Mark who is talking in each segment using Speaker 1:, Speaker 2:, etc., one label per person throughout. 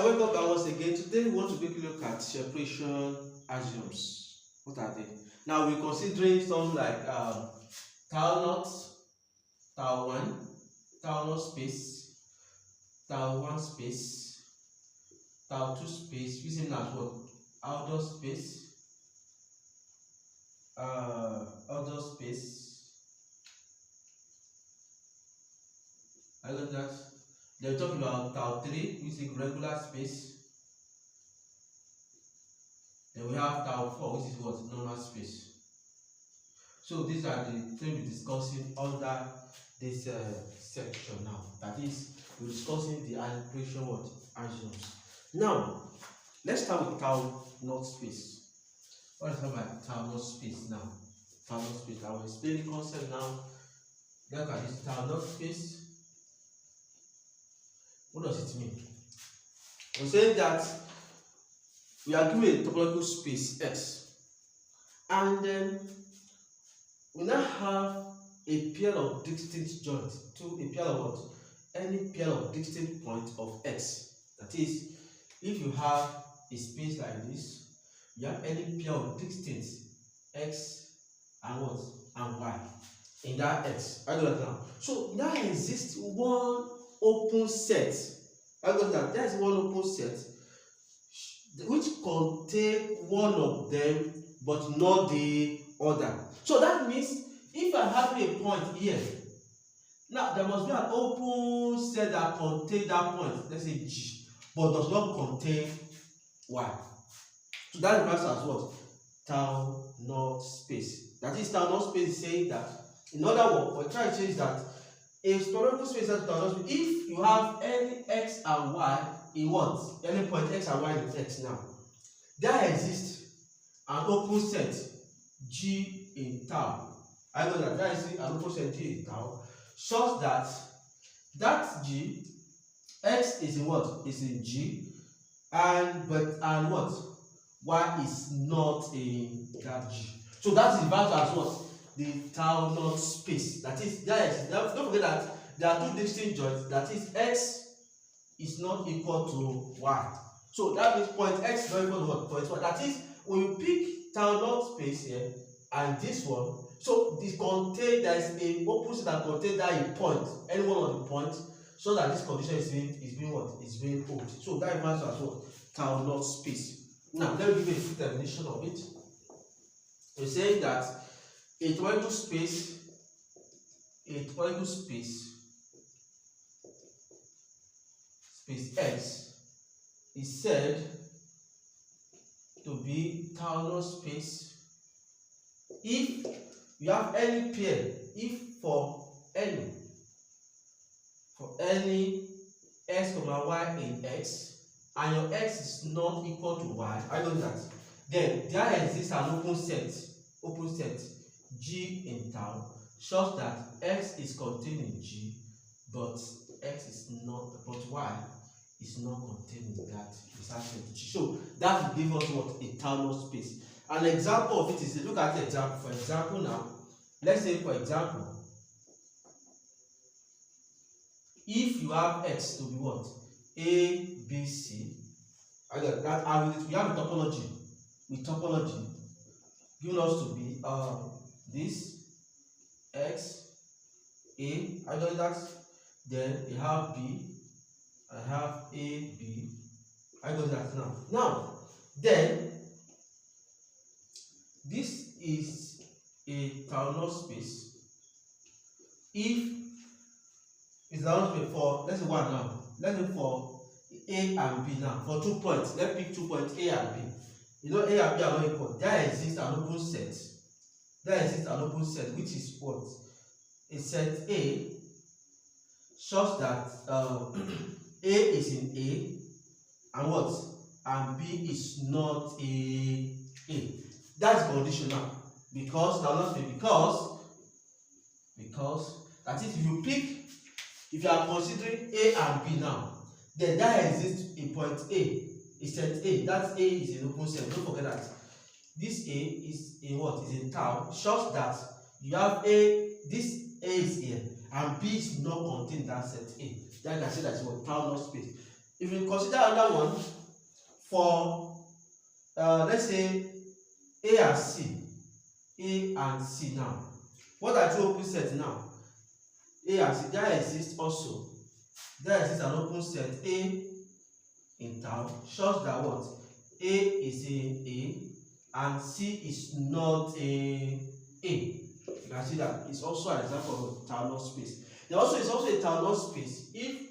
Speaker 1: welcome back once again. Today we want to quickly look at separation axioms. What are they? Now we're considering some like tau naught, tau 1, tau naught space, tau 1 space, tau 2 space, using as what? Outdoor space, outdoor space. I got that. They're talking about tau 3, which is regular space. Then we have tau 4, which is what? Normal space. So these are the things we're discussing under this section now. That is, we're discussing the separation what? Axioms. Now, let's start with tau naught space. What is tau naught space now? Tau naught space. I will explain the concept now. Look at this tau naught space. What does it mean? We're saying that we are given a topological space X, and then we now have a pair of distinct joints to a pair of what? Any pair of distinct points of X. That is, if you have a space like this, you have any pair of distinct X and what? And Y in that X. I got that now. So now exists one open set. I got that. There is one open set which contain one of them but not the other. So that means if I have a point here, now there must be an open set that contains that point, let's say G, but does not contain Y. So that refers as what? Tau naught space. That is, tau naught space is saying that, in other words, we're trying to change that a topological space has tau naught space. If you have any X and Y in what? Any point X and Y in X now, there exists an open set G in tau. I know that there is an open set G in tau, such that that G, X is in what? Is in G, and what? Y is not in that G. So that is referred to as what? The tau naught space. That is, don't forget that there are two distinct joints. That is, X is not equal to Y. So that means point X is not equal to what? Point Y. That is, when you pick tau naught space here and this one, so this contain, there is a opposite that contains that a point, any one of the points, so that this condition is being what? Is being held. So that refers to as what? Tau naught space. Now let me give you a full definition of it. We're saying that a topological space X is said to be tau naught space if you have any pair, if for any X, Y in X, and your X is not equal to Y, I know that, then there exists an open set G in tau, such that X is contained in G, but X is not, but Y is not contained in that set G. So that will give us what? A tau naught space. An example of it is, look at the example. For example, now, let's say for example, if you have X to be what? A, B, C. I got that. And we have a topology. With topology given us to be this X, A. I got that. Then you have B. I have A, B. I got that now. Now, then this is a tau naught space. If it's tau naught space for, let's say one now. Let's say for A and B now. For 2 points, let's pick 2 points A and B. You know, A and B are not equal. There exists an open set. There exists an open set, which is what? A set A, such that A is in A, and what? And B is not in A. That's conditional, because now not because that is, if you are considering A and B now, then there exists a point A, a set A. That A is an open set. Don't forget that this A is in what? Is in tau, such that you have this A is here, and B is not contained in that set A. Then I can say that's what tau naught space. if you consider another one for let's say A and C now. What are two open sets now? A and C. There exists an open set A in tau such that what? A is in A and C is not in A. You can see that it's also an example of tau knot space. There also is also a tau knot space if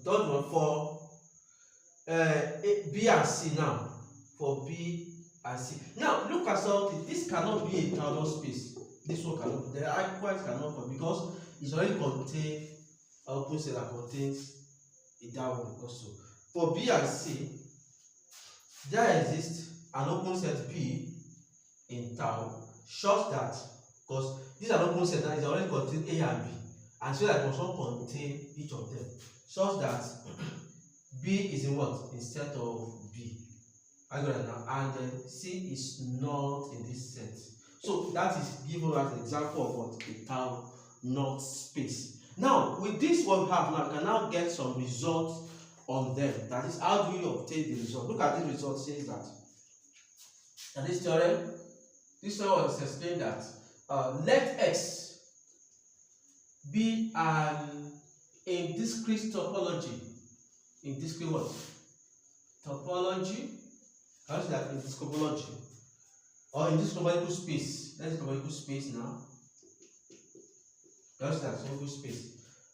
Speaker 1: third one for B and C now. For B and C. Now look at something. This cannot be a tau knot space. This one cannot. The likewise cannot, because it's already contain an open set that contains a that one also. For B and C, there exists an open set P in tau such that, because this is an open set that is already contain A and B, and so that it must not contain each of them, such that B is in what? Instead of B. I got it now. And then C is not in this set. So that is given as an example of what? A tau knot space. Now, with this what we have now, we can now get some results on them. That is, how do you obtain the result? Look at this result. Says that this theorem was explained that let X be a discrete topology. In discrete what? Topology. How is that in this topology? Or in this topological space? Let's topological space now. That's that topological space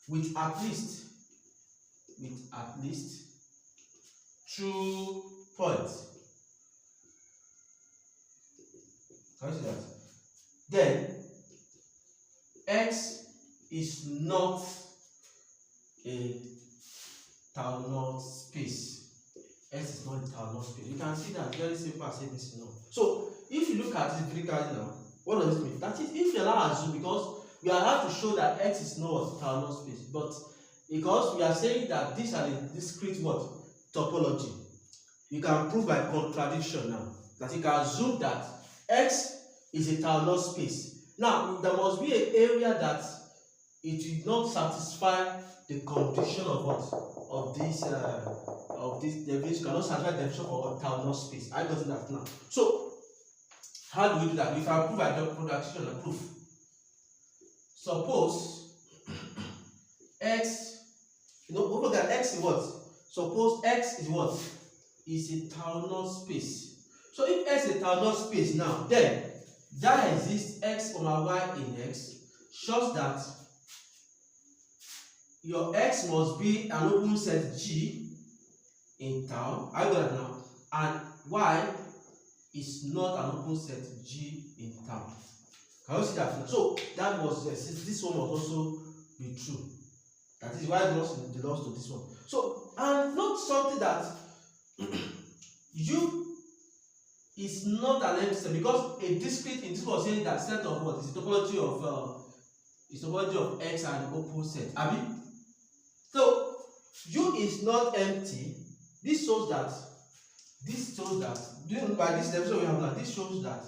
Speaker 1: with at least 2 points. How is that? Then X is not a tau knot space. X is not a tau knot space. You can see that very simple as ABC now. So if you look at it very carefully now, what does it mean? That is, if you allow assume, because we are have to show that X is not a tau knot space, but because we are saying that these are the discrete what? Topology. You can prove by contradiction now that you can assume that X is a tau knot space. Now there must be an area that it will not satisfy the condition of what? Of this definition cannot satisfy the definition of tau knot space. I got that now. So how do we do that? We can prove by contradiction and proof. Suppose X, look at X is what? Suppose X is what? Is a tau knot space. So if X is a tau knot space now, then there exists X, Y in X, such that your X must be an open set G in tau. I got that now. And Y is not an open set G in tau. Can you see that now? So that was this one must also be true. That is why it belongs to this one. So, and not something that U is not an empty set, because a discrete in this was saying that set of what is the topology of X and open set. Abi? So U is not empty. This shows that by this definition we have now, this shows that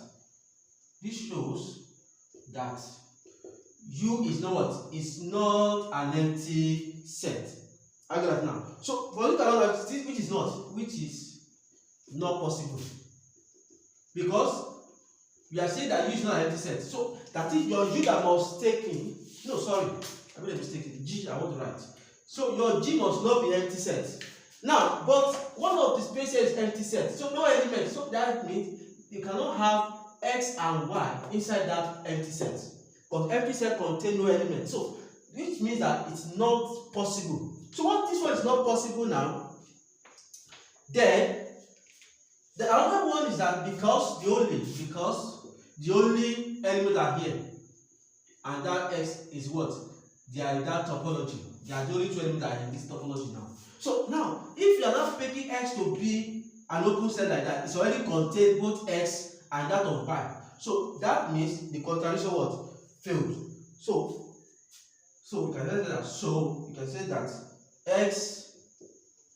Speaker 1: U is not what? Is not an empty set. I got that now. So for you to which is not possible, because we are saying that U is not an empty set. So that is your U that must take in. No, sorry, I made a mistake. G, I want to write. So your G must not be empty set. Now, but one of the spaces is empty set. So no element. So that means you cannot have X and Y inside that empty set. Because empty set contains no element. So which means that it's not possible. So what this one is not possible now, then the other one is that because the only element are here, and that X is what? They are in that topology. They are the only two elements that are in this topology now. So now, if you are not making X to be an open set like that, it's already contained both X and that of Y. So that means the contradiction what? Failed. So we can say that. So you can say that X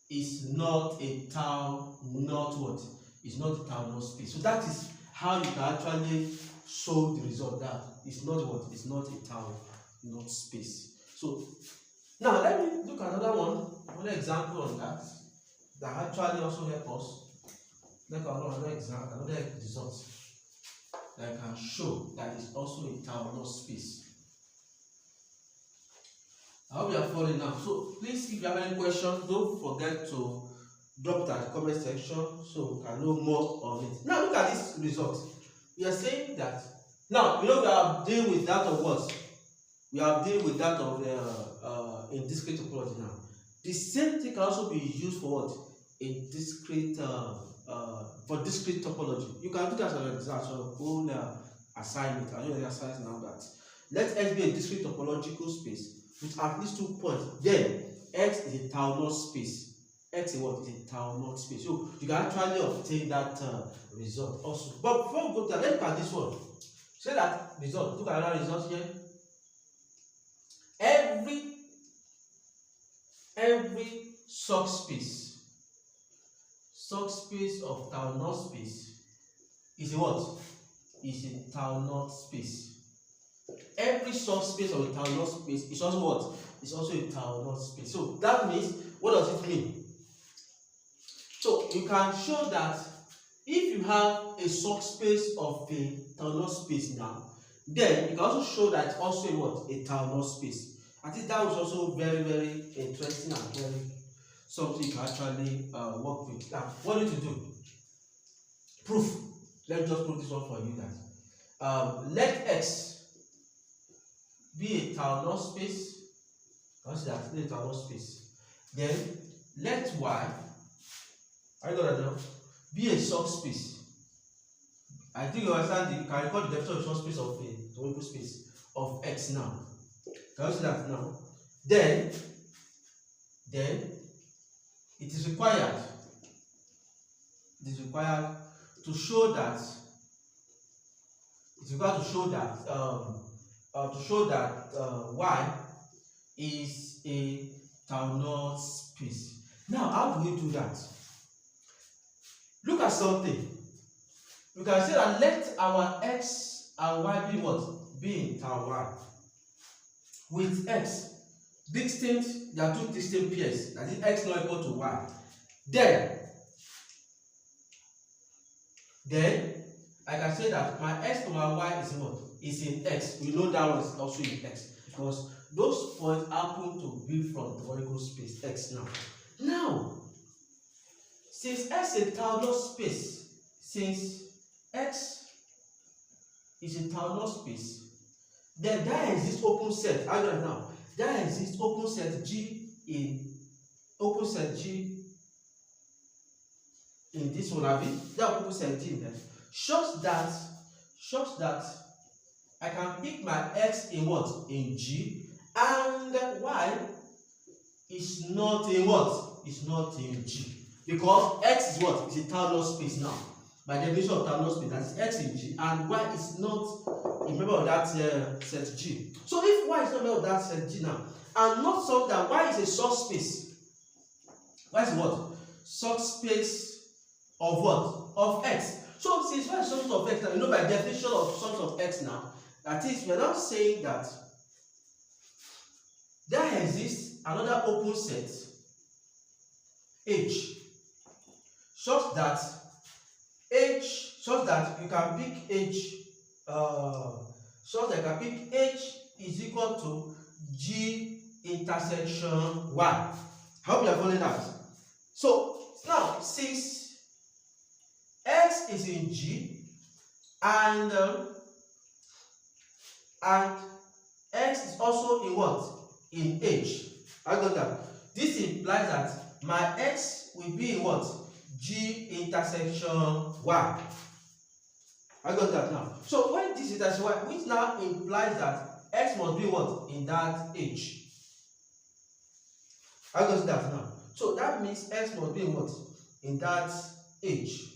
Speaker 1: is not a tau knot what? It's not a tau knot space. So that is how you can actually show the result that it's not what? It's not a tau knot space. So Now let me look at another example on that actually also help us. Look at another example, another result that can show that is also a Taylor space. I hope you are following now. So please, if you have any questions, don't forget to drop it at the comment section so we can know more on it. Now look at this result. We are saying that now we have dealt with that of what? We have dealt with that of in discrete topology now. The same thing can also be used for what? In discrete for discrete topology. You can do that as an example, own assignment. I know the assignment now that let X be a discrete topological space with at least 2 points. Then X is a Taylor space. X is what? Is a Taylor space. So you can actually obtain that result also. But before we go to that, let's look at this one. Say that result. Look at another result here. Every subspace of Taylor space is a what? Is a Taylor space. Every subspace of a Taylor space is also what? Is also a Taylor space. So that means, what does it mean? So you can show that if you have a subspace of a Taylor space now, then you can also show that it's also a what? A Taylor space. I think that was also very, very interesting and very something you can actually work with. Now, what do you need to do? Proof. Let me just prove this one for you that let X be a Taylor space. Consider that a Taylor space. Then let Y, I got that now, be a subspace. I think you understand. You can record the definition of subspace of a topological space of X now. Can you see that now? Then it is required. To show that. It's required to show that Y is a Taylor space. Now, how do we do that? Look at something. We can say that let our X and Y be what? Be in Taylor Y. With X, distinct, there are two distinct pairs, that is X not equal to Y. Then I can say that my X to my Y is what? Is in X. We know that one is also in X because those points happen to be from the topological space X now. Now, since X is a Taylor space, since X is a Taylor space, then there exists open set. I don't know. There exists open set G in this one. There open set G in there. Such that I can pick my X in what? In G, and Y is not in what? Is not in G. Because X is what? Is a Taylor space now. By definition of Taylor space, that is X in G, and Y is not a member of that set G. So if Y is not a member of that set G now, and not so that Y is a subspace, Y is what? Subspace of what? Of X. So since Y is subspace of X now, you know by definition of subspace of X now, that is, we are now saying that there exists another open set H, such that you can pick H, so that you can pick H is equal to G intersection Y. I hope you are following that. So now, since X is in G and X is also in what? In H. I got that. This implies that my X will be in what? G intersection Y. I got that now. So when this intersection Y, which now implies that X must be what? In that H. I got that now. So that means X must be in what? In that H.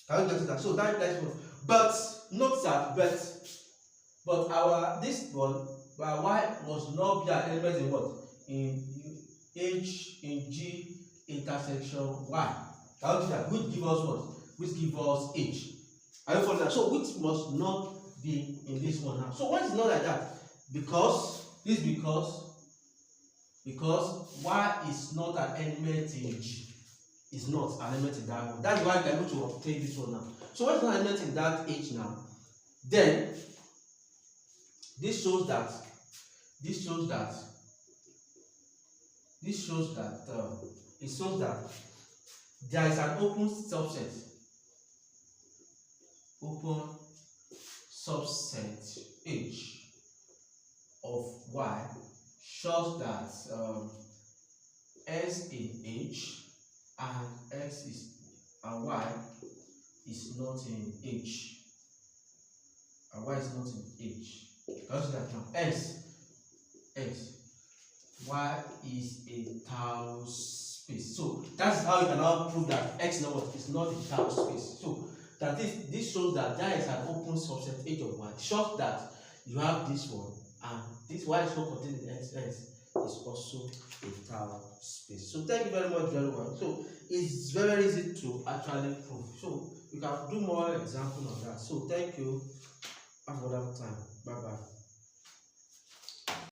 Speaker 1: I got that. So that implies what? But note that, but our this one, our Y must not be an element in what? In H, in G intersection Y. How do that? Which give us what? Which give us H. Are you following that? So which must not be in this one now. So why is it not like that? Because because y is not an element in G. Is not an element in that one. That's why you can able to obtain this one now. So when it's not an element in that H now, then this shows that it shows that there is an open subset H of y shows that S in H and y is not in H. And y is not in H. Consider that now. Y is a tau space. So that's how you can now prove that X is not a tau space. So that this shows that there is an open subset H of y. It shows that you have this one, and this y is not contained in X is also a tau space. So thank you very much, very well. So it's very easy to actually prove. So you can do more example on that. So thank you. Have a wonderful time. Bye bye.